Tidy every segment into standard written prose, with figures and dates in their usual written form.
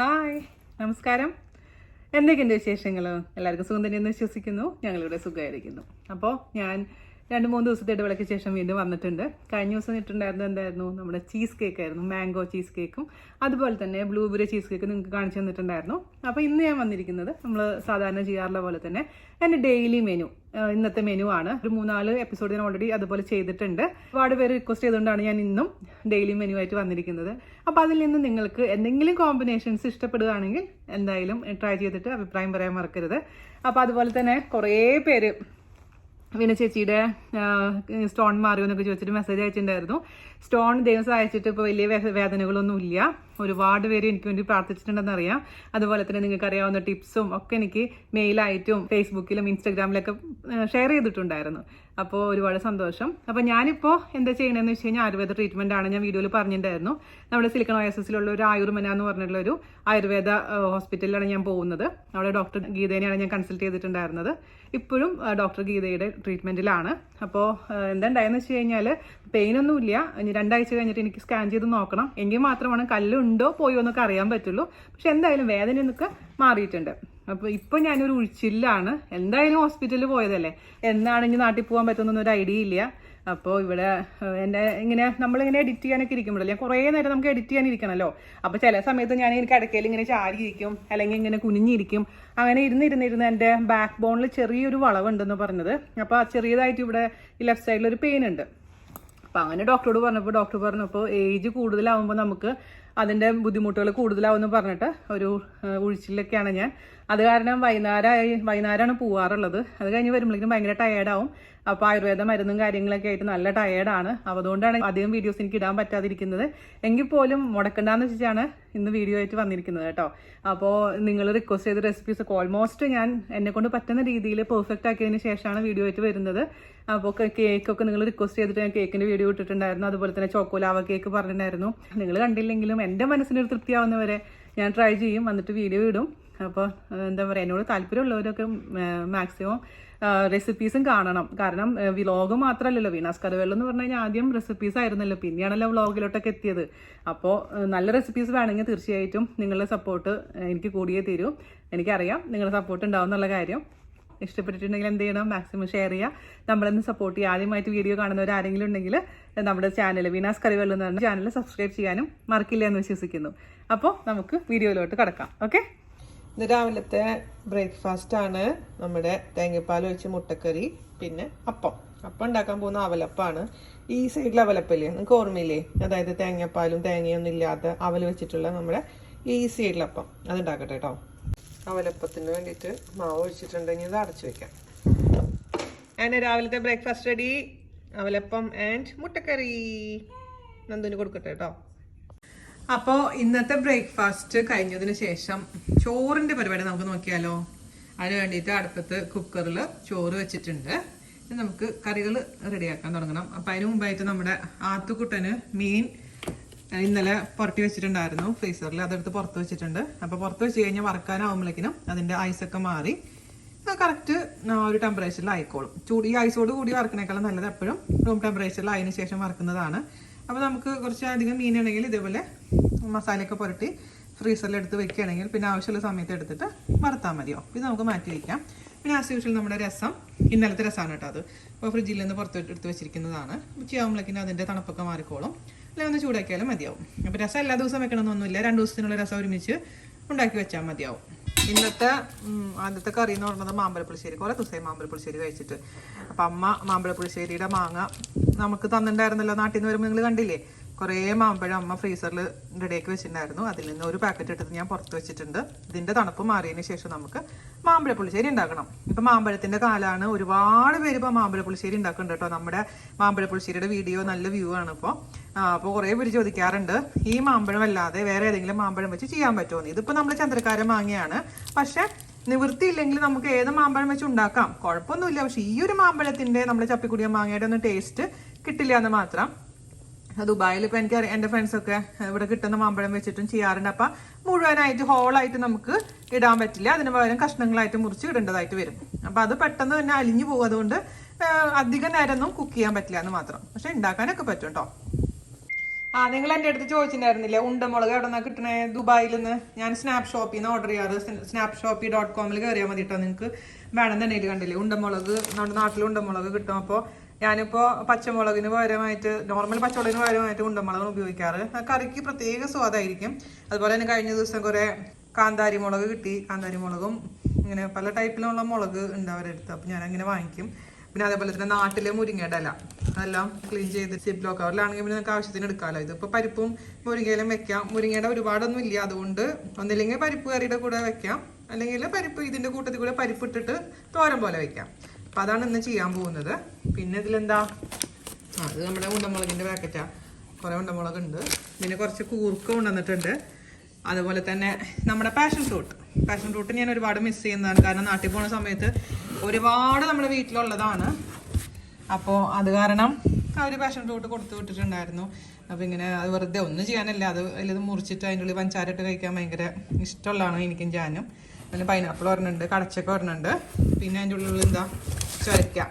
Hi, നമസ്കാരം. എന്തൊക്കെയുണ്ട് വിശേഷങ്ങൾ? എല്ലാവർക്കും സുഖം തന്നെയെന്ന് വിശ്വസിക്കുന്നു. ഞങ്ങളിവിടെ സുഖമായിരിക്കുന്നു. അപ്പോൾ ഞാൻ 2-3 ദിവസത്തെ ഇടവേളയ്ക്ക് ശേഷം വീണ്ടും വന്നിട്ടുണ്ട്. കഴിഞ്ഞ ദിവസം ഇട്ടുണ്ടായിരുന്നത് എന്തായിരുന്നു? നമ്മുടെ ചീസ് കേക്ക് ആയിരുന്നു. മാംഗോ ചീസ് കേക്കും അതുപോലെ തന്നെ ബ്ലൂബെറി ചീസ് കേക്കും നിങ്ങൾക്ക് കാണിച്ചു തന്നിട്ടുണ്ടായിരുന്നു. അപ്പോൾ ഇന്ന് ഞാൻ വന്നിരിക്കുന്നത് നമ്മൾ സാധാരണ ചെയ്യാറുള്ള പോലെ തന്നെ എൻ്റെ ഡെയിലി മെനു, ഇന്നത്തെ മെനു ആണ്. ഒരു 3-4 എപ്പിസോഡ് ഞാൻ ഓൾറെഡി അതുപോലെ ചെയ്തിട്ടുണ്ട്. ഒരുപാട് പേര് റിക്വസ്റ്റ് ചെയ്തുകൊണ്ടാണ് ഞാൻ ഇന്നും ഡെയിലി മെനു ആയിട്ട് വന്നിരിക്കുന്നത്. അപ്പോൾ അതിൽ നിന്ന് നിങ്ങൾക്ക് എന്തെങ്കിലും കോമ്പിനേഷൻസ് ഇഷ്ടപ്പെടുകയാണെങ്കിൽ എന്തായാലും ട്രൈ ചെയ്തിട്ട് അഭിപ്രായം പറയാൻ മറക്കരുത്. അപ്പോൾ അതുപോലെ തന്നെ കുറേ പേര് വീണ ചേച്ചിയുടെ സ്റ്റോൺ മാറിയോ എന്നൊക്കെ ചോദിച്ചിട്ട് മെസ്സേജ് അയച്ചിട്ടുണ്ടായിരുന്നു. സ്റ്റോൺ ദൈവം സഹായിച്ചിട്ട് ഇപ്പോൾ വലിയ വേദനകളൊന്നും ഇല്ല. ഒരുപാട് പേര് എനിക്ക് വേണ്ടി പ്രാർത്ഥിച്ചിട്ടുണ്ടെന്ന് അറിയാം. അതുപോലെ തന്നെ നിങ്ങൾക്ക് അറിയാവുന്ന ടിപ്സും ഒക്കെ എനിക്ക് മെയിലായിട്ടും ഫേസ്ബുക്കിലും ഇൻസ്റ്റാഗ്രാമിലൊക്കെ ഷെയർ ചെയ്തിട്ടുണ്ടായിരുന്നു. അപ്പോൾ ഒരുപാട് സന്തോഷം. അപ്പോൾ ഞാനിപ്പോൾ എന്താ ചെയ്യണമെന്ന് വെച്ച് കഴിഞ്ഞാൽ ആയുർവേദ ട്രീറ്റ്മെൻ്റ് ആണ്. ഞാൻ വീഡിയോയിൽ പറഞ്ഞിട്ടുണ്ടായിരുന്നു. നമ്മുടെ സിലിക്കൺ OSSലുള്ള ഒരു ആയുർമന എന്ന് പറഞ്ഞിട്ടുള്ളൊരു ആയുർവേദ ഹോസ്പിറ്റലിലാണ് ഞാൻ പോകുന്നത്. അവിടെ ഡോക്ടർ ഗീതേനെയാണ് ഞാൻ കൺസൾട്ട് ചെയ്തിട്ടുണ്ടായിരുന്നത്. ഇപ്പോഴും ഡോക്ടർ ഗീതയുടെ ട്രീറ്റ്മെൻറ്റിലാണ്. അപ്പോൾ എന്താ ഉണ്ടായെന്ന് വെച്ച് കഴിഞ്ഞാൽ പെയിനൊന്നുമില്ല. ഇനി 2 ആഴ്ച കഴിഞ്ഞിട്ട് എനിക്ക് സ്കാൻ ചെയ്ത് നോക്കണം. എങ്കിൽ മാത്രമാണ് കല്ലുണ്ടോ പോയോ എന്നൊക്കെ അറിയാൻ പറ്റുള്ളൂ. പക്ഷെ എന്തായാലും വേദനയൊക്കെ മാറിയിട്ടുണ്ട്. അപ്പോൾ ഇപ്പോൾ ഞാനൊരു ഉഴിച്ചിലാണ്. എന്തായാലും ഹോസ്പിറ്റലിൽ പോയതല്ലേ, എന്നാണ് ഇനി നാട്ടിൽ പോകാൻ പറ്റുന്നൊന്നും ഒരു ഐഡിയ ഇല്ല. അപ്പോൾ ഇവിടെ എൻ്റെ ഇങ്ങനെ നമ്മളിങ്ങനെ എഡിറ്റ് ചെയ്യാനൊക്കെ ഇരിക്കുമ്പോഴല്ലേ, കുറേ നേരം നമുക്ക് എഡിറ്റ് ചെയ്യാനിരിക്കണമല്ലോ. അപ്പോൾ ചില സമയത്ത് ഞാൻ എനിക്ക് ഇടയ്ക്കയിൽ ഇങ്ങനെ ചാരിയിരിക്കും, അല്ലെങ്കിൽ ഇങ്ങനെ കുനിഞ്ഞിരിക്കും. അങ്ങനെ ഇരുന്ന് എൻ്റെ ബാക്ക് ബോണിൽ ചെറിയൊരു വളവുണ്ടെന്ന് പറഞ്ഞത്. അപ്പോൾ ആ ചെറിയതായിട്ട് ഇവിടെ ഈ ലെഫ്റ്റ് സൈഡിലൊരു പെയിൻ ഉണ്ട്. അപ്പം അങ്ങനെ ഡോക്ടർ പറഞ്ഞപ്പോൾ ഏജ് കൂടുതലാവുമ്പോൾ നമുക്ക് അതിൻ്റെ ബുദ്ധിമുട്ടുകൾ കൂടുതലാവുമെന്ന് പറഞ്ഞിട്ട് ഒരു ഉഴിച്ചിലൊക്കെയാണ് ഞാൻ. അത് കാരണം വൈകുന്നേരമാണ് പോവാറുള്ളത്. അത് കഴിഞ്ഞ് വരുമ്പോഴേക്കും ഭയങ്കര ടയേർഡാവും. അപ്പോൾ ആയുർവേദ മരുന്നും കാര്യങ്ങളൊക്കെ ആയിട്ട് നല്ല ടയേർഡാണ്. അപ്പോൾ അതുകൊണ്ടാണ് അധികം വീഡിയോസ് എനിക്ക് ഇടാൻ പറ്റാതിരിക്കുന്നത്. എങ്കിൽ പോലും മുടക്കണ്ടെന്ന് വെച്ചിട്ടാണ് ഇന്ന് വീഡിയോ ആയിട്ട് വന്നിരിക്കുന്നത് കേട്ടോ. അപ്പോൾ നിങ്ങൾ റിക്വസ്റ്റ് ചെയ്ത റെസിപ്പീസൊക്കെ ഓൾമോസ്റ്റ് ഞാൻ എന്നെക്കൊണ്ട് പറ്റുന്ന രീതിയിൽ പെർഫെക്റ്റ് ആക്കിയതിന് ശേഷമാണ് വീഡിയോ ആയിട്ട് വരുന്നത്. അപ്പോൾ കേക്കൊക്കെ നിങ്ങൾ റിക്വസ്റ്റ് ചെയ്തിട്ട് ഞാൻ കേക്കിൻ്റെ വീഡിയോ ഇട്ടിട്ടുണ്ടായിരുന്നു. അതുപോലെ തന്നെ ചോക്കോലാവ കേക്ക് പറഞ്ഞിട്ടുണ്ടായിരുന്നു. നിങ്ങൾ കണ്ടില്ലെങ്കിലും എൻ്റെ മനസ്സിനൊരു തൃപ്തിയാവുന്നവരെ ഞാൻ ട്രൈ ചെയ്യും, വന്നിട്ട് വീഡിയോ ഇടും. അപ്പോൾ എന്താ പറയുക, എന്നോട് താല്പര്യമുള്ളവരൊക്കെ മാക്സിമം റെസിപ്പീസും കാണണം. കാരണം വ്ലോഗ് മാത്രമല്ലല്ലോ, വീണാസ് കറിവേളം എന്ന് പറഞ്ഞു കഴിഞ്ഞാൽ ആദ്യം റെസിപ്പീസ് ആയിരുന്നല്ലോ, പിന്നെയാണല്ലോ വ്ലോഗിലോട്ടൊക്കെ എത്തിയത്. അപ്പോൾ നല്ല റെസിപ്പീസ് വേണമെങ്കിൽ തീർച്ചയായിട്ടും നിങ്ങളുടെ സപ്പോർട്ട് എനിക്ക് കൂടിയേ തീരൂ. എനിക്കറിയാം നിങ്ങളുടെ സപ്പോർട്ട് ഉണ്ടാവും എന്നുള്ള കാര്യം. ഇഷ്ടപ്പെട്ടിട്ടുണ്ടെങ്കിൽ എന്ത് ചെയ്യണം, മാക്സിമം ഷെയർ ചെയ്യുക, നമ്മളെന്ന് സപ്പോർട്ട് ചെയ്യുക. ആദ്യമായിട്ട് വീഡിയോ കാണുന്നവർ ആരെങ്കിലും ഉണ്ടെങ്കിൽ നമ്മുടെ ചാനൽ വീണാസ് കറിവേളം എന്ന് പറഞ്ഞ ചാനൽ സബ്സ്ക്രൈബ് ചെയ്യാനും മറക്കില്ല എന്ന് വിശ്വസിക്കുന്നു. അപ്പോൾ നമുക്ക് വീഡിയോയിലോട്ട് കിടക്കാം. ഓക്കെ, ഇന്ന് രാവിലത്തെ ബ്രേക്ക്ഫാസ്റ്റ് ആണ് നമ്മുടെ തേങ്ങാപ്പാൽ ഒഴിച്ച് മുട്ടക്കറി, പിന്നെ അപ്പം ഉണ്ടാക്കാൻ പോകുന്ന അവലപ്പാണ്. ഈ സൈഡിൽ അവലപ്പല്ലേ, നിങ്ങൾക്ക് ഓർമ്മയില്ലേ? അതായത് തേങ്ങാപ്പാലും തേങ്ങയൊന്നും ഇല്ലാത്ത അവൽ വെച്ചിട്ടുള്ള നമ്മുടെ ഈ സൈഡിലപ്പം, അത് ഉണ്ടാക്കട്ടെ കേട്ടോ. അവലപ്പത്തിന് വേണ്ടിയിട്ട് മാവ് ഒഴിച്ചിട്ടുണ്ടെങ്കിൽ ഇത് അടച്ചു വെക്കാം. അങ്ങനെ രാവിലത്തെ ബ്രേക്ക്ഫാസ്റ്റ് റെഡി. അവലപ്പം ആൻഡ് മുട്ടക്കറി നന്ദുവിന് കൊടുക്കട്ടെ കേട്ടോ. അപ്പോൾ ഇന്നത്തെ ബ്രേക്ക്ഫാസ്റ്റ് കഴിഞ്ഞതിന് ശേഷം ചോറിൻ്റെ പരിപാടി നമുക്ക് നോക്കിയാലോ. അതിന് വേണ്ടിയിട്ട് അടുപ്പത്ത് കുക്കറിൽ ചോറ് വെച്ചിട്ടുണ്ട്. ഇനി നമുക്ക് കറികൾ റെഡിയാക്കാൻ തുടങ്ങണം. അപ്പം അതിന് മുമ്പായിട്ട് നമ്മുടെ ആത്തുക്കുട്ടന് മീൻ ഇന്നലെ പുരട്ടി വെച്ചിട്ടുണ്ടായിരുന്നു ഫ്രീസറിൽ, അതെടുത്ത് പുറത്ത് വെച്ചിട്ടുണ്ട്. അപ്പോൾ പുറത്ത് വെച്ച് കഴിഞ്ഞാൽ വറക്കാനാവുമ്പോഴേക്കിനും അതിൻ്റെ ഐസൊക്കെ മാറി കറക്റ്റ് ഒരു ടെമ്പറേച്ചറിൽ ആയിക്കോളും. ഈ ഐസോട് കൂടി വറക്കണേക്കാളും നല്ലത് എപ്പോഴും റൂം ടെമ്പറേച്ചറിൽ അതിന് ശേഷം വറക്കുന്നതാണ്. അപ്പോൾ നമുക്ക് കുറച്ച് അധികം മീനാണെങ്കിൽ ഇതേപോലെ മസാലയൊക്കെ പുരട്ടി ഫ്രീസറിലെടുത്ത് വെക്കുകയാണെങ്കിൽ പിന്നെ ആവശ്യമുള്ള സമയത്ത് എടുത്തിട്ട് വറുത്താൽ മതിയോ. ഇത് നമുക്ക് മാറ്റി വയ്ക്കാം. പിന്നെ ആസ് യൂഷ്വൽ നമ്മുടെ രസം ഇന്നലത്തെ രസമാണ് കേട്ടോ. അത് ഇപ്പോൾ ഫ്രിഡ്ജിൽ നിന്ന് എടുത്ത് വെച്ചിരിക്കുന്നതാണ്. ഉച്ചയാകുമ്പോഴേക്കും അതിൻ്റെ തണുപ്പൊക്കെ മാറിക്കോളും. അല്ലെങ്കിൽ ഒന്ന് ചൂടാക്കിയാലും മതിയാവും. അപ്പോൾ രസം എല്ലാ ദിവസവും വെക്കണമെന്നൊന്നുമില്ല, 2 ദിവസത്തിനുള്ള രസം ഒരുമിച്ച് ഉണ്ടാക്കി വെച്ചാൽ മതിയാവും. ഇന്നത്തെ ആദ്യത്തെ കറി എന്ന് പറയുന്നത് മാമ്പഴപ്പുളിശ്ശേരി. കുറേ ദിവസമായി മാമ്പഴപ്പുളിശ്ശേരി കഴിച്ചിട്ട്. അപ്പം അമ്മ മാമ്പഴപ്പുളിശ്ശേരിയുടെ മാങ്ങ നമുക്ക് തന്നിട്ടുണ്ടായിരുന്നല്ലോ നാട്ടിൽ നിന്ന് വരുമ്പോൾ, നിങ്ങൾ കണ്ടില്ലേ? കുറേ മാമ്പഴം അമ്മ ഫ്രീസറിൽ റെഡിയാക്കി വെച്ചിട്ടുണ്ടായിരുന്നു. അതിൽ നിന്ന് ഒരു പാക്കറ്റ് എടുത്ത് ഞാൻ പുറത്ത് വെച്ചിട്ടുണ്ട്. ഇതിൻ്റെ തണുപ്പ് മാറിയതിന് ശേഷം നമുക്ക് മാമ്പഴപ്പുളിശ്ശേരി ഉണ്ടാക്കണം. ഇപ്പം മാമ്പഴത്തിൻ്റെ കാലമാണ്. ഒരുപാട് പേര് ഇപ്പോൾ മാമ്പഴപ്പുളിശ്ശേരി ഉണ്ടാക്കുന്നുണ്ട് കേട്ടോ. നമ്മുടെ മാമ്പഴപ്പുളിശ്ശേരിയുടെ വീഡിയോ നല്ല വ്യൂ ആണ് ഇപ്പോൾ. അപ്പോൾ കുറേ പേര് ചോദിക്കാറുണ്ട് ഈ മാമ്പഴം അല്ലാതെ വേറെ ഏതെങ്കിലും മാമ്പഴം വെച്ച് ചെയ്യാൻ പറ്റുമോ. ഇതിപ്പോൾ നമ്മൾ ചന്ദ്രക്കാരൻ മാങ്ങയാണ്, പക്ഷെ നിവൃത്തിയില്ലെങ്കിൽ നമുക്ക് ഏത് മാമ്പഴം വെച്ച് ഉണ്ടാക്കാം, കുഴപ്പമൊന്നുമില്ല. പക്ഷെ ഈ ഒരു മാമ്പഴത്തിൻ്റെ നമ്മുടെ ചപ്പിക്കുടിയ മാങ്ങയുടെ ഒന്നും ടേസ്റ്റ് കിട്ടില്ല എന്ന് മാത്രം. ദുബായിൽ ഇപ്പോൾ എനിക്ക് എൻ്റെ ഫ്രണ്ട്സൊക്കെ ഇവിടെ കിട്ടുന്ന മാമ്പഴം വെച്ചിട്ടും ചെയ്യാറുണ്ട്. അപ്പം മുഴുവനായിട്ട് ഹോളായിട്ട് നമുക്ക് ഇടാൻ പറ്റില്ല, അതിന് പകരം കഷ്ണങ്ങളായിട്ട് മുറിച്ച് ഇടേണ്ടതായിട്ട് വരും. അപ്പം അത് പെട്ടെന്ന് തന്നെ അലിഞ്ഞു പോകും. അതുകൊണ്ട് അധികം നേരമൊന്നും കുക്ക് ചെയ്യാൻ പറ്റില്ല എന്ന് മാത്രം. പക്ഷെ ഉണ്ടാക്കാനൊക്കെ പറ്റും കേട്ടോ. നിങ്ങൾ എൻ്റെ അടുത്ത് ചോദിച്ചിട്ടുണ്ടായിരുന്നില്ലേ ഉണ്ടമുളക് എവിടെ നിന്നാണ് കിട്ടണേ ദുബായിൽ നിന്ന്? ഞാൻ സ്നാപ്പ് ഷോപ്പിൽ നിന്ന് ഓർഡർ ചെയ്യാറ്. snapshopee.com കയറിയാൽ മതി കേട്ടോ. നിങ്ങൾക്ക് വേണമെന്നുണ്ടെങ്കിൽ കണ്ടില്ലേ ഉണ്ടമുളക്, നമ്മുടെ നാട്ടിൽ ഉണ്ടമുളക് കിട്ടും. അപ്പോൾ ഞാനിപ്പോൾ പച്ചമുളകിന് പകരമായിട്ട്, നോർമൽ പച്ചമുളകിന് പകരമായിട്ട് ഉണ്ടമുളകാണ് ഉപയോഗിക്കാറ്. കറിക്ക് പ്രത്യേക സ്വാദായിരിക്കും. അതുപോലെ തന്നെ കഴിഞ്ഞ ദിവസം കുറേ കാന്താരി മുളക് കിട്ടി. കാന്താരി മുളകും ഇങ്ങനെ പല ടൈപ്പിലുള്ള മുളക് ഉണ്ട് അവരുടെ അടുത്ത്. അപ്പോൾ ഞാനങ്ങനെ വാങ്ങിക്കും. പിന്നെ അതേപോലെ തന്നെ നാട്ടിലെ മുരിങ്ങയുടെ ഇല അതെല്ലാം ക്ലീൻ ചെയ്ത് സിപ്ലോ കവറിലാണെങ്കിൽ പിന്നെ നമുക്ക് ആവശ്യത്തിന് എടുക്കാമല്ലോ. ഇതിപ്പോൾ പരിപ്പും മുരിങ്ങയിലും വെക്കാം. മുരിങ്ങയുടെ ഒരുപാടൊന്നും ഇല്ല, അതുകൊണ്ട് ഒന്നില്ലെങ്കിൽ പരിപ്പ് കറിയുടെ കൂടെ വെക്കാം, അല്ലെങ്കിൽ പരിപ്പ് ഇതിൻ്റെ കൂട്ടത്തിൽ കൂടെ പരിപ്പ് ഇട്ടിട്ട് തോരൻ പോലെ വെക്കാം. അപ്പം അതാണ് ഇന്ന് ചെയ്യാൻ പോകുന്നത്. പിന്നെ ഇതിലെന്താ, ഇത് നമ്മുടെ ഉണ്ടമുളകിൻ്റെ പാക്കറ്റാണ്. കുറേ ഉണ്ടമുളക് ഉണ്ട്. പിന്നെ കുറച്ച് കൂർക്ക കൊണ്ടുവന്നിട്ടുണ്ട്. അതുപോലെ തന്നെ നമ്മുടെ പാഷൻ ഫ്രൂട്ട് ഞാൻ ഒരുപാട് മിസ് ചെയ്യുന്നതാണ്. കാരണം നാട്ടിൽ പോകുന്ന സമയത്ത് ഒരുപാട് നമ്മുടെ വീട്ടിലുള്ളതാണ്. അപ്പോൾ അത് കാരണം അവർ പാഷൻ ഫ്രൂട്ട് കൊടുത്തു വിട്ടിട്ടുണ്ടായിരുന്നു. അപ്പോൾ ഇങ്ങനെ അത് വെറുതെ ഒന്നും ചെയ്യാനല്ല, അത് അതിൽ മുറിച്ചിട്ട് അതിൻ്റെ ഉള്ളിൽ പഞ്ചാര ഇട്ട് കഴിക്കാൻ ഭയങ്കര ഇഷ്ടമുള്ളതാണ് എനിക്കും ഞാനും. പിന്നെ പൈനാപ്പിൾ ഒരെണ്ണുണ്ട്, കടച്ചക്ക ഒരെണ്ണുണ്ട്. പിന്നെ അതിൻ്റെ ഉള്ളിൽ എന്താ ചൊരക്ക,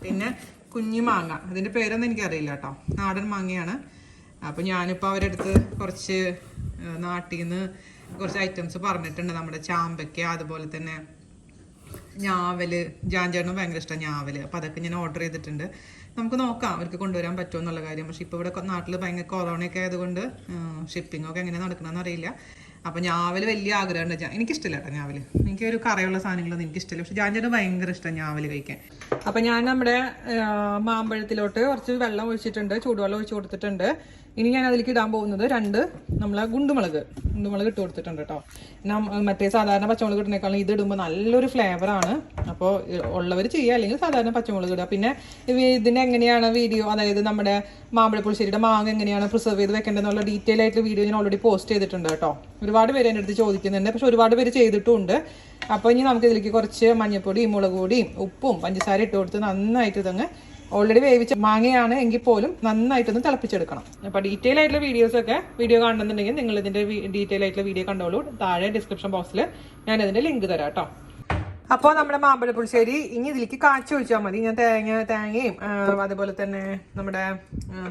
പിന്നെ കുഞ്ഞി മാങ്ങ. അതിൻ്റെ പേരൊന്നും എനിക്കറിയില്ല കേട്ടോ, നാടൻ മാങ്ങയാണ്. അപ്പോൾ ഞാനിപ്പോൾ അവരുടെ അടുത്ത് കുറച്ച് നാട്ടിൽ നിന്ന് കുറച്ച് ഐറ്റംസ് പറഞ്ഞിട്ടുണ്ട്. നമ്മുടെ ചാമ്പയ്ക്ക, അതുപോലെ തന്നെ ഞാവല്, ജാഞ്ചേട്ടനും ഭയങ്കര ഇഷ്ടം ഞാവല്. അപ്പോൾ അതൊക്കെ ഞാൻ ഓർഡർ ചെയ്തിട്ടുണ്ട്. നമുക്ക് നോക്കാം അവർക്ക് കൊണ്ടുവരാൻ പറ്റുമോ എന്നുള്ള കാര്യം. പക്ഷേ ഇപ്പോൾ ഇവിടെ നാട്ടിൽ ഭയങ്കര കൊറോണയൊക്കെ ആയതുകൊണ്ട് ഷിപ്പിങ്ങൊക്കെ എങ്ങനെ നടക്കണമെന്ന് അറിയില്ല. അപ്പോൾ ഞാവല് വലിയ ആഗ്രഹമുണ്ട്. എനിക്കിഷ്ടമില്ല കേട്ടോ ഞാവല്. എനിക്കൊരു കറയുള്ള സാധനങ്ങളൊന്നും എനിക്കിഷ്ടമില്ല. പക്ഷേ ജാഞ്ചേട്ടന് ഭയങ്കര ഇഷ്ടം ഞാവല് കഴിക്കാൻ. അപ്പം ഞാൻ നമ്മുടെ മാമ്പഴത്തിലോട്ട് കുറച്ച് വെള്ളം ഒഴിച്ചിട്ടുണ്ട്, ചൂടുവെള്ളം ഒഴിച്ച് കൊടുത്തിട്ടുണ്ട്. ഇനി ഞാൻ അതിലേക്ക് ഇടാൻ പോകുന്നത് 2 നമ്മളെ ഗുണ്ടുമുളക് ഇട്ട് കൊടുത്തിട്ടുണ്ട് കേട്ടോ. മറ്റേ സാധാരണ പച്ചമുളക് ഇടുന്നേക്കാളും ഇത് ഇടുമ്പോൾ നല്ലൊരു ഫ്ലേവറാണ്. അപ്പോൾ ഉള്ളവർ ചെയ്യുക, അല്ലെങ്കിൽ സാധാരണ പച്ചമുളക് ഇടുക. പിന്നെ ഇതിന് എങ്ങനെയാണ് വീഡിയോ, അതായത് നമ്മുടെ മാമ്പഴപ്പുളിശ്ശേരിയുടെ മാങ്ങ എങ്ങനെയാണ് പ്രിസർവ് ചെയ്ത് വെക്കേണ്ടതെന്നുള്ള ഡീറ്റെയിൽ ആയിട്ടുള്ള വീഡിയോ ഞാൻ ഓൾറെഡി പോസ്റ്റ് ചെയ്തിട്ടുണ്ട് കേട്ടോ. ഒരുപാട് പേര് എൻ്റെ അടുത്ത് ചോദിക്കുന്നുണ്ട്, പക്ഷെ ഒരുപാട് പേര് ചെയ്തിട്ടുമുണ്ട്. അപ്പോൾ ഇനി നമുക്ക് ഇതിലേക്ക് കുറച്ച് മഞ്ഞൾപ്പൊടിയും മുളക് പൊടിയും ഉപ്പും പഞ്ചസാര ഇട്ട് കൊടുത്ത് നന്നായിട്ട് ഇതങ്ങ്, ഓൾറെഡി വേവിച്ച മാങ്ങയാണ് എങ്കിൽ പോലും നന്നായിട്ടൊന്ന് തിളപ്പിച്ചെടുക്കണം. അപ്പോൾ ഡീറ്റെയിൽ ആയിട്ടുള്ള വീഡിയോ കാണുന്നുണ്ടെങ്കിൽ നിങ്ങൾ ഇതിൻ്റെ ഡീറ്റെയിൽ ആയിട്ടുള്ള വീഡിയോ കണ്ടോളൂ. താഴെ ഡിസ്ക്രിപ്ഷൻ ബോക്സിൽ ഞാൻ അതിൻ്റെ ലിങ്ക് തരാം കേട്ടോ. അപ്പോൾ നമ്മുടെ മാമ്പഴപ്പുളിശ്ശേരി ഇനി ഇതിലേക്ക് കാച്ചി ഒഴിച്ചാൽ മതി. ഞാൻ തേങ്ങയും അതുപോലെ തന്നെ നമ്മുടെ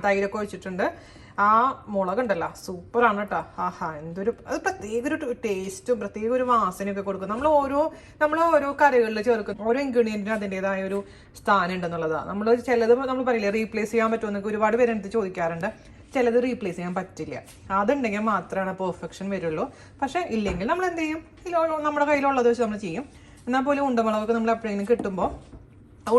തൈരൊക്കെ ഒഴിച്ചിട്ടുണ്ട്. ആ മുളകുണ്ടല്ലോ സൂപ്പറാണ് കേട്ടോ. ആഹാ, അത് പ്രത്യേക ഒരു ടേസ്റ്റും പ്രത്യേക ഒരു വാസനയൊക്കെ കൊടുക്കും. നമ്മൾ ഓരോ കറികളിൽ ചേർക്കും ഓരോ ഇൻഗ്രീഡിയൻറ്റിനും അതിൻ്റെതായ ഒരു സ്ഥാനം ഉണ്ടെന്നുള്ളതാണ്. ചിലത് നമ്മൾ പറയില്ലേ റീപ്ലേസ് ചെയ്യാൻ പറ്റുമെന്നൊക്കെ ഒരുപാട് പേര് എടുത്ത് ചോദിക്കാറുണ്ട്. ചിലത് റീപ്ലേസ് ചെയ്യാൻ പറ്റില്ല. അതുണ്ടെങ്കിൽ മാത്രമാണ് പെർഫെക്ഷൻ വരുള്ളൂ. പക്ഷേ ഇല്ലെങ്കിൽ നമ്മൾ എന്ത് ചെയ്യും, നമ്മുടെ കയ്യിലുള്ളത് വെച്ച് നമ്മൾ ചെയ്യും. എന്നാൽ പോലും ഉണ്ടമുളകൊക്കെ നമ്മൾ എപ്പോഴെങ്കിലും കിട്ടുമ്പോൾ,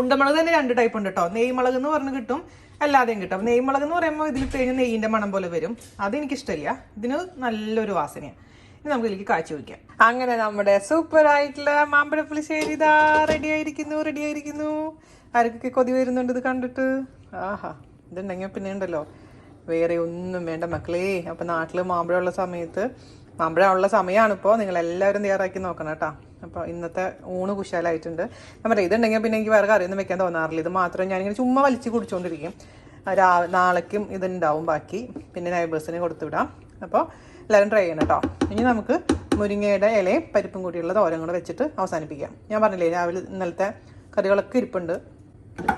ഉണ്ടമുളക് തന്നെ 2 ടൈപ്പ് ഉണ്ട് കേട്ടോ. നെയ്മുളക് എന്ന് പറഞ്ഞ് കിട്ടും, അല്ലാതെയും കിട്ടും. നെയ്മുളക് എന്ന് പറയുമ്പോൾ ഇതിൽ കഴിഞ്ഞ് നെയ്യിൻ്റെ മണം പോലെ വരും. അതെനിക്കിഷ്ടമില്ല, ഇതിന് നല്ലൊരു വാസനയാണ്. ഇനി നമുക്ക് ഇതിലേക്ക് കാച്ചി വയ്ക്കാം. അങ്ങനെ നമ്മുടെ സൂപ്പർ ആയിട്ടുള്ള മാമ്പഴപ്പുളിശ്ശേരി ഇതാ റെഡി ആയിരിക്കുന്നു. ആർക്കൊക്കെ കൊതി വരുന്നുണ്ട് ഇത് കണ്ടിട്ട്. ആഹാ, ഇതുണ്ടെങ്കിൽ പിന്നെ ഉണ്ടല്ലോ വേറെ ഒന്നും വേണ്ട മക്കളേ. അപ്പം നാട്ടിൽ മാമ്പഴമുള്ള സമയമാണ് ഇപ്പോൾ. നിങ്ങളെല്ലാവരും തയ്യാറാക്കി നോക്കണം കേട്ടോ. അപ്പോൾ ഇന്നത്തെ ഊണ് കുശാലായിട്ടുണ്ട്. ഞാൻ പറയാം, ഇതുണ്ടെങ്കിൽ പിന്നെ എനിക്ക് വേറെ കറിയൊന്നും വെക്കാൻ തോന്നാറില്ല. ഇത് മാത്രം ഞാനിങ്ങനെ ചുമ്മാ വലിച്ച് കുടിച്ചുകൊണ്ടിരിക്കും. നാളേക്കും ഇതുണ്ടാവും ബാക്കി. പിന്നെ നൈബേഴ്സിന് കൊടുത്തു വിടാം. അപ്പോൾ എല്ലാവരും ട്രൈ ചെയ്യണം കേട്ടോ. ഇനി നമുക്ക് മുരിങ്ങയുടെ ഇലയും പരിപ്പും കൂടിയുള്ള തോരൻ കൂടെ വെച്ചിട്ട് അവസാനിപ്പിക്കാം. ഞാൻ പറഞ്ഞില്ലേ രാവിലെ ഇന്നലത്തെ കറികളൊക്കെ ഇരിപ്പുണ്ട്.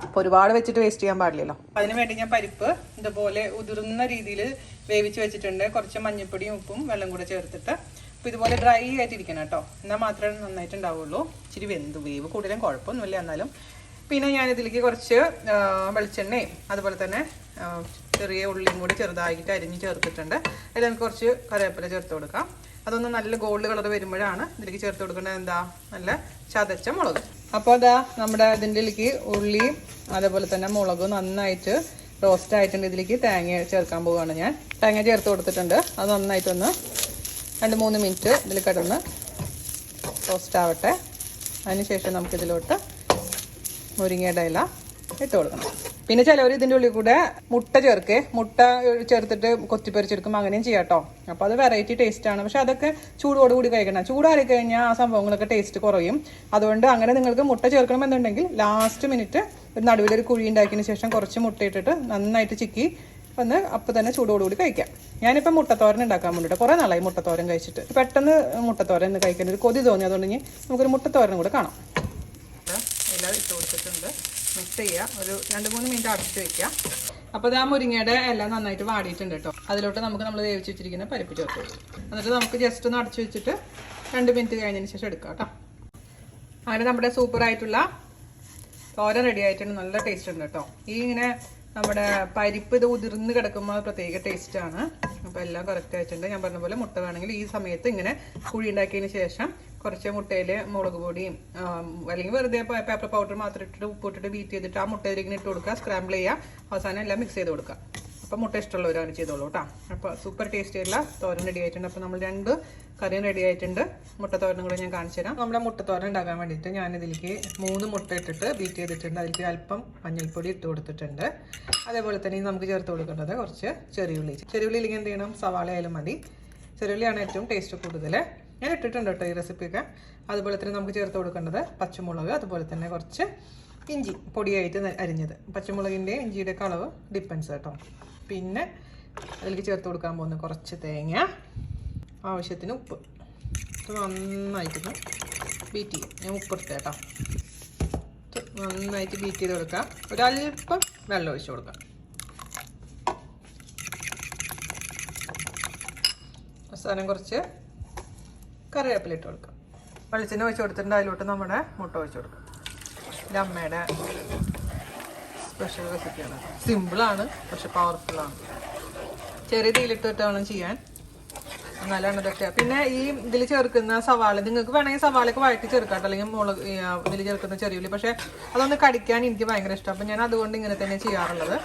അപ്പോൾ ഒരുപാട് വെച്ചിട്ട് വേസ്റ്റ് ചെയ്യാൻ പാടില്ലല്ലോ. അതിന് വേണ്ടി ഞാൻ പരിപ്പ് ഇതുപോലെ ഉതിർന്ന രീതിയിൽ വേവിച്ച് വെച്ചിട്ടുണ്ട്. കുറച്ച് മഞ്ഞൾപ്പൊടിയും ഉപ്പും വെള്ളം കൂടെ ചേർത്തിട്ട്. അപ്പോൾ ഇതുപോലെ ഡ്രൈ ആയിട്ടിരിക്കണം കേട്ടോ, എന്നാൽ മാത്രമേ നന്നായിട്ടുണ്ടാവുള്ളൂ. ഇച്ചിരി വേവ് കൂടുതലും കുഴപ്പമൊന്നുമില്ല എന്നാലും. പിന്നെ ഞാനിതിലേക്ക് കുറച്ച് വെളിച്ചെണ്ണയും അതുപോലെ തന്നെ ചെറിയ ഉള്ളിയും കൂടി ചെറുതായിട്ട് അരിഞ്ഞ് ചേർത്തിട്ടുണ്ട്. അതിൽ നമുക്ക് കുറച്ച് കറിവേപ്പില ചേർത്ത് കൊടുക്കാം. അതൊന്ന് നല്ല ഗോൾഡ് കളർ വരുമ്പോഴാണ് ഇതിലേക്ക് ചേർത്ത് കൊടുക്കേണ്ടത് എന്താ, നല്ല ചതച്ച മുളക്. അപ്പോൾ അതാ നമ്മുടെ ഇതിലേക്ക് ഉള്ളിയും അതുപോലെ തന്നെ മുളകും നന്നായിട്ട് റോസ്റ്റ് ആയിട്ടുണ്ട്. ഇതിലേക്ക് തേങ്ങ ചേർക്കാൻ പോവുകയാണ് ഞാൻ. തേങ്ങ ചേർത്ത് കൊടുത്തിട്ടുണ്ട്. അത് നന്നായിട്ടൊന്ന് 2-3 മിനിറ്റ് ഇതിൽ കിടന്ന് റോസ്റ്റ് ആവട്ടെ. അതിനുശേഷം നമുക്കിതിലോട്ട് മുരിങ്ങയുടെ ഇല ഇട്ട് കൊടുക്കണം. പിന്നെ ചിലവർ ഇതിൻ്റെ ഉള്ളിൽ കൂടെ മുട്ട ചേർത്തിട്ട് കൊത്തിപ്പറിച്ചെടുക്കും. അങ്ങനെയും ചെയ്യാം കേട്ടോ. അപ്പോൾ അത് വെറൈറ്റി ടേസ്റ്റാണ്. പക്ഷെ അതൊക്കെ ചൂടോടുകൂടി കഴിക്കണം. ചൂടാറി കഴിഞ്ഞാൽ ആ സംഭവങ്ങളൊക്കെ ടേസ്റ്റ് കുറയും. അതുകൊണ്ട് അങ്ങനെ നിങ്ങൾക്ക് മുട്ട ചേർക്കണമെന്നുണ്ടെങ്കിൽ ലാസ്റ്റ് മിനിറ്റ് ഒരു നടുവിലൊരു കുഴി ഉണ്ടാക്കിയതിന് ശേഷം കുറച്ച് മുട്ട ഇട്ടിട്ട് നന്നായിട്ട് ചിക്കി ഒന്ന് അപ്പോൾ തന്നെ ചൂടോടുകൂടി കഴിക്കാം. ഞാനിപ്പോൾ മുട്ടത്തോരൻ ഉണ്ടാക്കാൻ വേണ്ടിയിട്ട് കുറേ നാളായി മുട്ടത്തോരൻ കഴിച്ചിട്ട്. പെട്ടെന്ന് മുട്ടത്തോരൻ കഴിക്കാൻ ഒരു കൊതി തോന്നി. അതുകൊണ്ട് ഇനി നമുക്കൊരു മുട്ടത്തോരനും കൂടെ കാണാം. ഇല ഇട്ട് കൊടുത്തിട്ടുണ്ട്. മിക്സ് ചെയ്യുക. ഒരു 2-3 മിനിറ്റ് അടച്ച് വയ്ക്കുക. അപ്പോൾ ആ മുരിങ്ങയുടെ എല്ലാം നന്നായിട്ട് വാടിയിട്ടുണ്ട് കേട്ടോ. അതിലോട്ട് നമ്മൾ വേവിച്ച് വെച്ചിരിക്കുന്ന പരിപ്പ് ചേർത്ത് കൊടുക്കും. എന്നിട്ട് നമുക്ക് ജസ്റ്റ് ഒന്ന് അടച്ചു വെച്ചിട്ട് 2 മിനിറ്റ് കഴിഞ്ഞതിന് ശേഷം എടുക്കാം കേട്ടോ. അങ്ങനെ നമ്മുടെ സൂപ്പറായിട്ടുള്ള തോരൻ റെഡി ആയിട്ടുണ്ട്. നല്ല ടേസ്റ്റ് ഉണ്ട് കേട്ടോ. ഈ ഇങ്ങനെ നമ്മുടെ പരിപ്പ് ഇത് ഉതിർന്ന് കിടക്കുമ്പോൾ പ്രത്യേക ടേസ്റ്റാണ്. അപ്പോൾ എല്ലാം കറക്റ്റ് ആയിട്ടുണ്ട്. ഞാൻ പറഞ്ഞ പോലെ മുട്ട വേണമെങ്കിൽ ഈ സമയത്ത് ഇങ്ങനെ കുഴി ഉണ്ടാക്കിയതിന് ശേഷം കുറച്ച് മുട്ടയിൽ മുളക് പൊടിയും അല്ലെങ്കിൽ വെറുതെ പേപ്പർ പൗഡർ മാത്രം ഇട്ടിട്ട് ഉപ്പിട്ടിട്ട് ബീറ്റ് ചെയ്തിട്ട് ആ മുട്ടയിലേക്ക് ഇട്ട് കൊടുക്കുക. സ്ക്രാമ്പിൾ ചെയ്യുക. അവസാനം എല്ലാം മിക്സ് ചെയ്ത് കൊടുക്കുക. അപ്പോൾ മുട്ട ഇഷ്ടമുള്ളവരാണ് ചെയ്തോളൂ കേട്ടോ. അപ്പോൾ സൂപ്പർ ടേസ്റ്റ് ആയിട്ടുള്ള തോരൻ റെഡി ആയിട്ടുണ്ട്. അപ്പോൾ നമ്മൾ 2 കറിയും റെഡി ആയിട്ടുണ്ട്. മുട്ട തോരനും കൂടെ ഞാൻ കാണിച്ചു തരാം. നമ്മുടെ മുട്ട തോരൻ ഉണ്ടാക്കാൻ വേണ്ടിയിട്ട് ഞാനിതിലേക്ക് 3 മുട്ട ഇട്ടിട്ട് ബീറ്റ് ചെയ്തിട്ടുണ്ട്. അതിലേക്ക് അല്പം മഞ്ഞൾപ്പൊടി ഇട്ട് കൊടുത്തിട്ടുണ്ട്. അതേപോലെ തന്നെ നമുക്ക് ചേർത്ത് കൊടുക്കേണ്ടത് കുറച്ച് ചെറിയുള്ളി. ചെറിയുള്ളിയിലേക്ക് എന്ത് ചെയ്യണം? സവാള ആയാലും മതി. ചെറിയുള്ളിയാണ് ഏറ്റവും ടേസ്റ്റ് കൂടുതൽ. ഞാൻ ഇട്ടിട്ടുണ്ട് കേട്ടോ ഈ റെസിപ്പിയൊക്കെ. അതുപോലെ തന്നെ നമുക്ക് ചേർത്ത് കൊടുക്കേണ്ടത് പച്ചമുളക്, അതുപോലെ തന്നെ കുറച്ച് ഇഞ്ചി പൊടിയായിട്ട് അരിഞ്ഞത്. പച്ചമുളകിൻ്റെ ഇഞ്ചിയുടെ അളവ് ഡിപ്പെൻസ് കേട്ടോ. പിന്നെ അതിലേക്ക് ചേർത്ത് കൊടുക്കാൻ പോകുന്ന കുറച്ച് തേങ്ങ, ആവശ്യത്തിന് ഉപ്പ്. നന്നായിട്ടൊന്ന് ബീറ്റ് ചെയ്യും. ഞാൻ ഉപ്പിട്ട് കേട്ടോ. നന്നായിട്ട് ബീറ്റ് ചെയ്ത് കൊടുക്കാം. ഒരല്പം വെള്ളം ഒഴിച്ച് കൊടുക്കാം. അവസാനം കുറച്ച് കറിവേപ്പില ഇട്ട് കൊടുക്കാം. വെളിച്ചെണ്ണ ഒഴിച്ച് കൊടുത്തിട്ടുണ്ട്. അതിലോട്ട് നമ്മുടെ മുട്ട ഒഴിച്ച് കൊടുക്കാം. എൻ്റെ അമ്മയുടെ സ്പെഷ്യൽ റെസിപ്പിയാണ്. സിമ്പിളാണ്, പക്ഷെ പവർഫുള്ളാണ്. ചെറിയ തീയിലിട്ടിട്ട് വേണം ചെയ്യാൻ. നല്ലതാണ് ഇതൊക്കെ. പിന്നെ ഈ ഇതിൽ ചേർക്കുന്ന സവാള നിങ്ങൾക്ക് വേണമെങ്കിൽ സവാളയൊക്കെ വഴറ്റി ചേർക്കാം, അല്ലെങ്കിൽ മുളക് ഇതിൽ ചേർക്കുന്ന ചെറിയുള്ളി. പക്ഷേ അതൊന്ന് കടിക്കാൻ എനിക്ക് ഭയങ്കര ഇഷ്ടം. അപ്പം ഞാൻ അതുകൊണ്ട് ഇങ്ങനെ തന്നെ ചെയ്യാറുള്ളത്.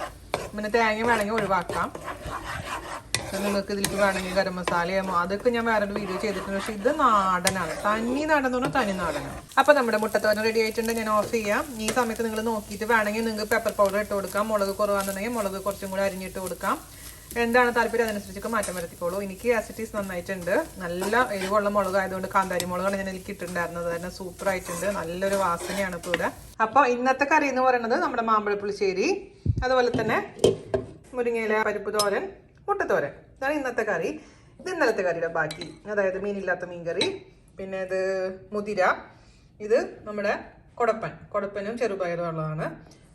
പിന്നെ തേങ്ങ വേണമെങ്കിൽ ഒഴിവാക്കാം. നിങ്ങൾക്ക് ഇതിലേക്ക് വേണമെങ്കിൽ ഗരം മസാലയോ അതൊക്കെ ഞാൻ വേറൊരു വീഡിയോ ചെയ്തിട്ടുണ്ട്. പക്ഷെ ഇത് നാടനാണ്. തനി നാടൻ എന്ന് പറഞ്ഞാൽ തനി നാടനാണ്. അപ്പം നമ്മുടെ മുട്ടത്തോരൻ റെഡി ആയിട്ടുണ്ട്. ഞാൻ ഓഫ് ചെയ്യാം. ഈ സമയത്ത് നിങ്ങൾ നോക്കിയിട്ട് വേണമെങ്കിൽ നിങ്ങൾക്ക് പെപ്പർ പൗഡർ ഇട്ട് കൊടുക്കാം. മുളക് കുറവാണെന്നുണ്ടെങ്കിൽ മുളക് കുറച്ചും കൂടി അരിഞ്ഞിട്ട് കൊടുക്കാം. എന്താണ് താല്പര്യം അതനുസരിച്ചൊക്കെ മാറ്റം വരുത്തിക്കോളൂ. എനിക്ക് ആസിറ്റീസ് നന്നായിട്ടുണ്ട്. നല്ല എരിവുള്ള മുളക് ആയതുകൊണ്ട് കാന്താരി മുളകാണ് ഞാൻ എനിക്ക് ഇട്ടിട്ടുണ്ടായിരുന്നത്. തന്നെ സൂപ്പർ ആയിട്ടുണ്ട്. നല്ലൊരു വാസനയാണ് ഇപ്പോൾ ഇവിടെ. അപ്പോൾ ഇന്നത്തെ കറി എന്ന് പറയുന്നത് നമ്മുടെ മാമ്പഴ പുളിശ്ശേരി, അതുപോലെ തന്നെ മുരിങ്ങയില പരിപ്പ് തോരൻ, മുട്ടത്തോരൻ. ഇതാണ് ഇന്നത്തെ കറി. ഇത് ഇന്നലത്തെ കറിയുടെ ബാക്കി. അതായത് മീനില്ലാത്ത മീൻകറി, പിന്നെ ഇത് മുതിര, ഇത് നമ്മുടെ കൊടപ്പനും ചെറുപയറും ഉള്ളതാണ്.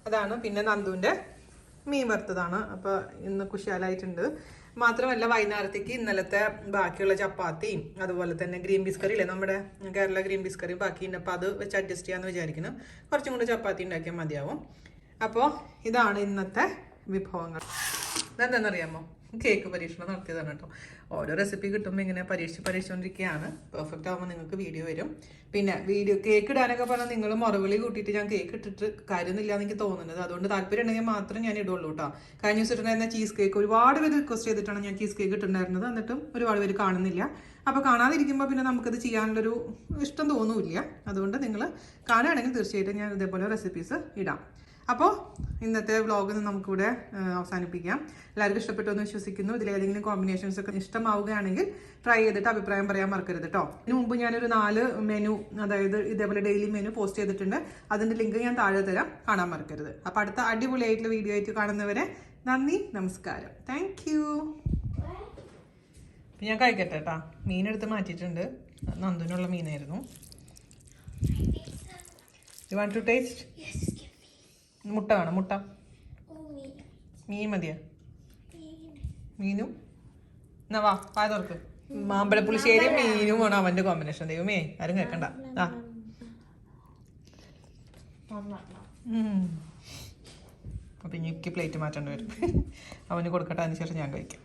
അതാണ്. പിന്നെ നന്ദുവിൻ്റെ മീൻ വറുത്തതാണ്. അപ്പോൾ ഇന്ന് കുശാലായിട്ടുണ്ട്. മാത്രമല്ല വൈകുന്നേരത്തേക്ക് ഇന്നലത്തെ ബാക്കിയുള്ള ചപ്പാത്തിയും അതുപോലെ തന്നെ ഗ്രീൻ പീസ് കറി ഇല്ലേ, നമ്മുടെ കേരള ഗ്രീൻ പീസ് കറി ബാക്കിയുണ്ട്. അപ്പോൾ അത് വെച്ച് അഡ്ജസ്റ്റ് ചെയ്യാമെന്ന് വിചാരിക്കുന്നു. കുറച്ചും കൂടി ചപ്പാത്തി ഉണ്ടാക്കിയാൽ മതിയാവും. അപ്പോൾ ഇതാണ് ഇന്നത്തെ വിഭവങ്ങൾ. ഇതെന്താണെന്നറിയാമോ? കേക്ക് പരീക്ഷണം നടത്തിയതാണ് കേട്ടോ. ഓരോ റെസിപ്പി കിട്ടുമ്പോൾ ഇങ്ങനെ പരീക്ഷിച്ചുകൊണ്ടിരിക്കുകയാണ്. പെർഫെക്റ്റ് ആകുമ്പോൾ നിങ്ങൾക്ക് വീഡിയോ വരും. പിന്നെ കേക്ക് ഇടാനൊക്കെ പറഞ്ഞാൽ നിങ്ങൾ മുറവിളി കൂട്ടിയിട്ട് ഞാൻ കേക്ക് ഇട്ടിട്ട് കാര്യമൊന്നുമില്ല എന്ന് എനിക്ക് തോന്നുന്നത്. അതുകൊണ്ട് താല്പര്യം ഉണ്ടെങ്കിൽ മാത്രം ഞാൻ ഇടുള്ളൂ കേട്ടോ. കഴിഞ്ഞ ദിവസം ഇട്ടുണ്ടായിരുന്ന ചീസ് കേക്ക് ഒരുപാട് പേര് റിക്വസ്റ്റ് ചെയ്തിട്ടാണ് ഞാൻ ചീസ് കേക്ക് ഇട്ടുണ്ടായിരുന്നത്. എന്നിട്ടും ഒരുപാട് പേര് കാണുന്നില്ല. അപ്പോൾ കാണാതിരിക്കുമ്പോൾ പിന്നെ നമുക്കത് ചെയ്യാനുള്ളൊരു ഇഷ്ടം തോന്നില്ല. അതുകൊണ്ട് നിങ്ങൾ കാണുകയാണെങ്കിൽ തീർച്ചയായിട്ടും ഞാൻ ഇതേപോലെ റെസിപ്പീസ് ഇടാം. അപ്പോൾ ഇന്നത്തെ വ്ളോഗ് നമുക്കിവിടെ അവസാനിപ്പിക്കാം. എല്ലാവർക്കും ഇഷ്ടപ്പെട്ടു എന്ന് വിശ്വസിക്കുന്നു. ഇതിലേതെങ്കിലും കോമ്പിനേഷൻസ് ഒക്കെ ഇഷ്ടമാവുകയാണെങ്കിൽ ട്രൈ ചെയ്തിട്ട് അഭിപ്രായം പറയാൻ മറക്കരുത് കേട്ടോ. ഇതിനു മുമ്പ് ഞാനൊരു 4 മെനു, അതായത് ഇതേപോലെ ഡെയിലി മെനു പോസ്റ്റ് ചെയ്തിട്ടുണ്ട്. അതിൻ്റെ ലിങ്ക് ഞാൻ താഴെ തരാം, കാണാൻ മറക്കരുത്. അപ്പോൾ അടുത്ത അടിപൊളിയായിട്ടുള്ള വീഡിയോ ആയിട്ട് കാണുന്നവരെ നന്ദി, നമസ്കാരം. Thank you. ഞാൻ കഴിക്കട്ടെ കേട്ടോ. മീനെടുത്ത് മാറ്റിയിട്ടുണ്ട്. നന്ദുവിനുള്ള മീനായിരുന്നു. You want to taste? മുട്ട വേണം? മുട്ട മീൻ മതിയാ? മീനും എന്നാ വാ പായ തുറക്ക്. മാമ്പഴപ്പുളിശ്ശേരിയും മീനും വേണം അവന്റെ കോമ്പിനേഷൻ. ദൈവമേ, ആരും കേൾക്കണ്ട. അപ്പൊ എനിക്ക് പ്ലേറ്റ് മാറ്റേണ്ടി വരും. അവന് കൊടുക്കട്ടെ, അതിന് ശേഷം ഞാൻ കഴിക്കാം.